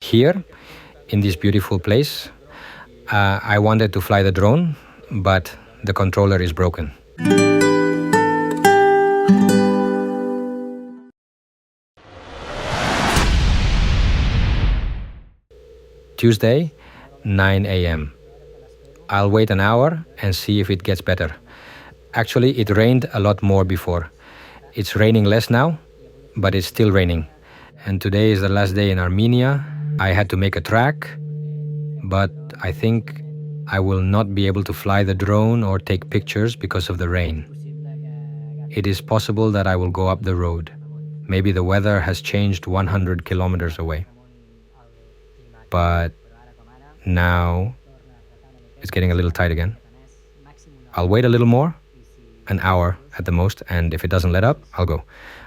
Here, in this beautiful place, I wanted to fly the drone, but the controller is broken. Tuesday, 9 a.m. I'll wait an hour and see if it gets better. Actually, it rained a lot more before. It's raining less now, but it's still raining. And today is the last day in Armenia. I had to make a track, but I think I will not be able to fly the drone or take pictures because of the rain. It is possible that I will go up the road. Maybe the weather has changed 100 kilometers away. But now it's getting a little tight again. I'll wait a little more, an hour at the most, and if it doesn't let up, I'll go.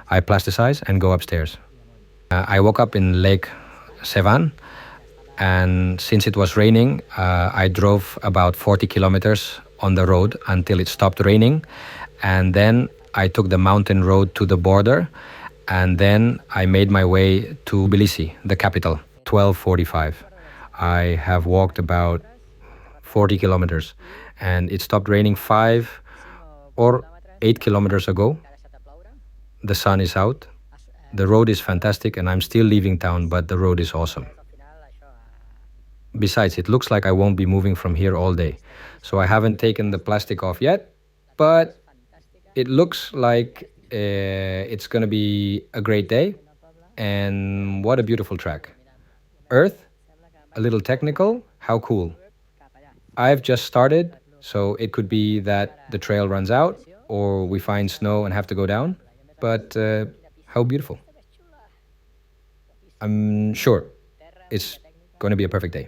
I plasticize and go upstairs. I woke up in Lake Sevan, and since it was raining, I drove about 40 kilometers on the road until it stopped raining, and then I took the mountain road to the border, and then I made my way to Tbilisi, the capital, 12:45. I have walked about 40 kilometers, and it stopped raining 5 or 8 kilometers ago. The sun is out. The road is fantastic, and I'm still leaving town, but the road is awesome. Besides, it looks like I won't be moving from here all day. So I haven't taken the plastic off yet, but it looks like it's going to be a great day. And what a beautiful track. Earth, a little technical, how cool. I've just started, so it could be that the trail runs out or we find snow and have to go down. But how beautiful. I'm sure it's going to be a perfect day.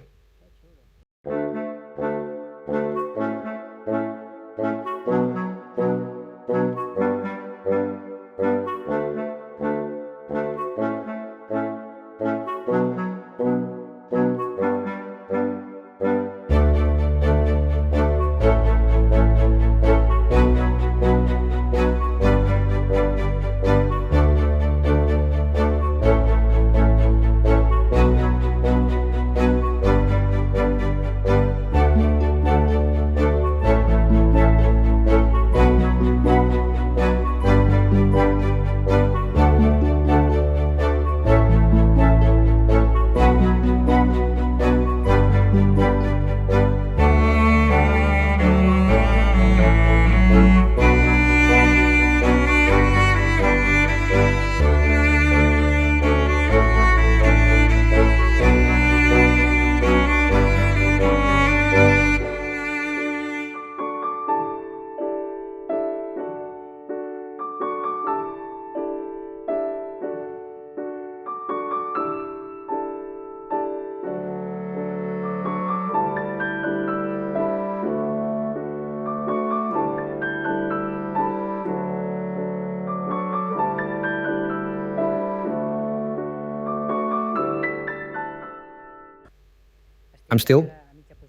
I'm still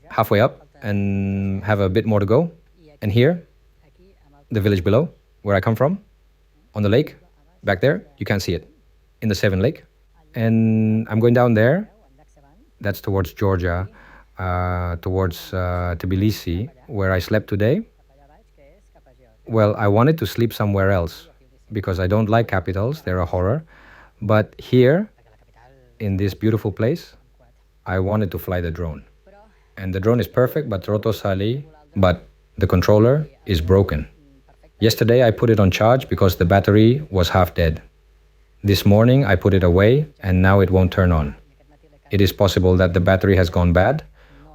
halfway up and have a bit more to go. And here, the village below, where I come from, on the lake, back there, you can't see it, in the Sevan Lake. And I'm going down there, that's towards Georgia, towards Tbilisi, where I slept today. Well, I wanted to sleep somewhere else, because I don't like capitals, they're a horror. But here, in this beautiful place, I wanted to fly the drone. And the drone is perfect, but the controller is broken. Yesterday I put it on charge because the battery was half dead. This morning I put it away and now it won't turn on. It is possible that the battery has gone bad,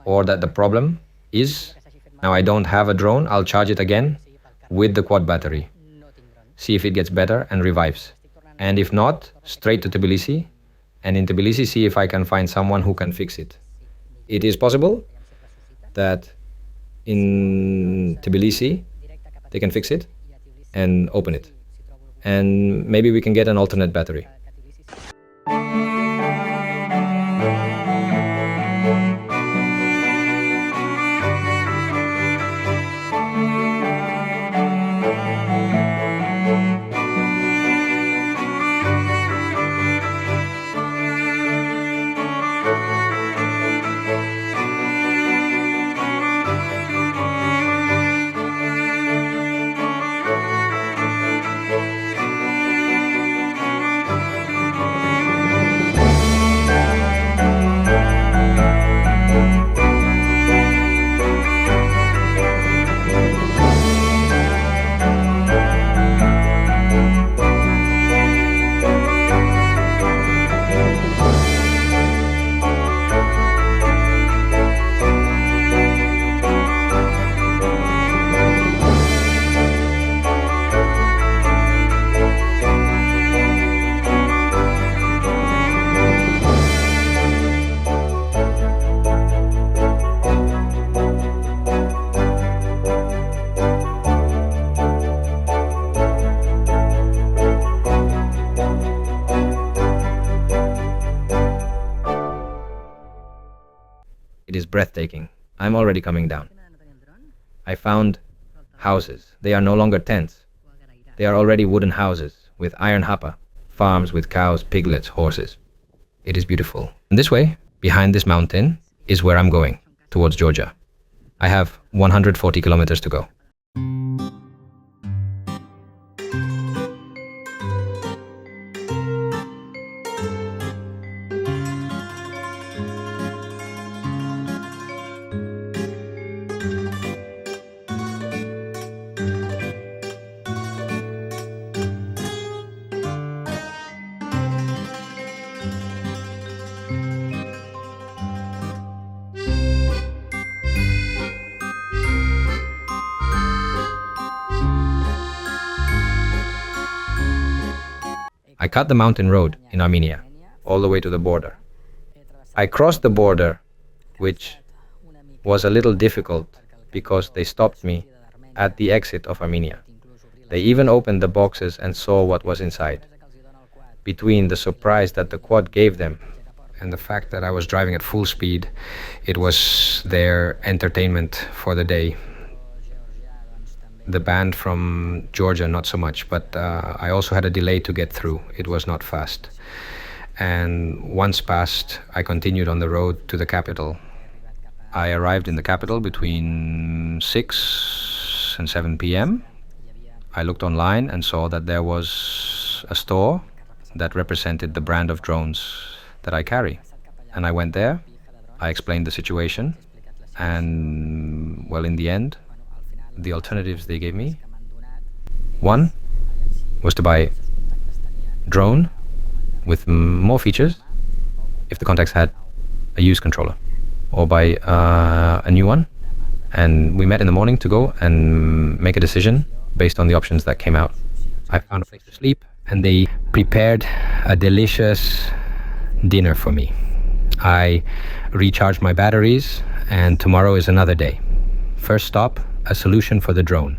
or that the problem is, now I don't have a drone, I'll charge it again with the quad battery. See if it gets better and revives. And if not, straight to Tbilisi, and in Tbilisi see if I can find someone who can fix it. It is possible that in Tbilisi they can fix it and open it. And maybe we can get an alternate battery. It is breathtaking. I'm already coming down. I found houses. They are no longer tents. They are already wooden houses with iron hapa, farms with cows, piglets, horses. It is beautiful. And this way, behind this mountain, is where I'm going, towards Georgia. I have 140 kilometers to go. I cut the mountain road in Armenia, all the way to the border. I crossed the border, which was a little difficult because they stopped me at the exit of Armenia. They even opened the boxes and saw what was inside. Between the surprise that the quad gave them and the fact that I was driving at full speed, it was their entertainment for the day. The band from Georgia, not so much, but I also had a delay to get through. It was not fast. And once past, I continued on the road to the capital. I arrived in the capital between 6 and 7 p.m. I looked online and saw that there was a store that represented the brand of drones that I carry. And I went there, I explained the situation, and well, in the end, the alternatives they gave me, one was to buy drone with more features if the contacts had a used controller, or buy a new one. And we met in the morning to go and make a decision based on the options that came out. I found a place to sleep and they prepared a delicious dinner for me. I recharged my batteries and tomorrow is another day. First stop, a solution for the drone.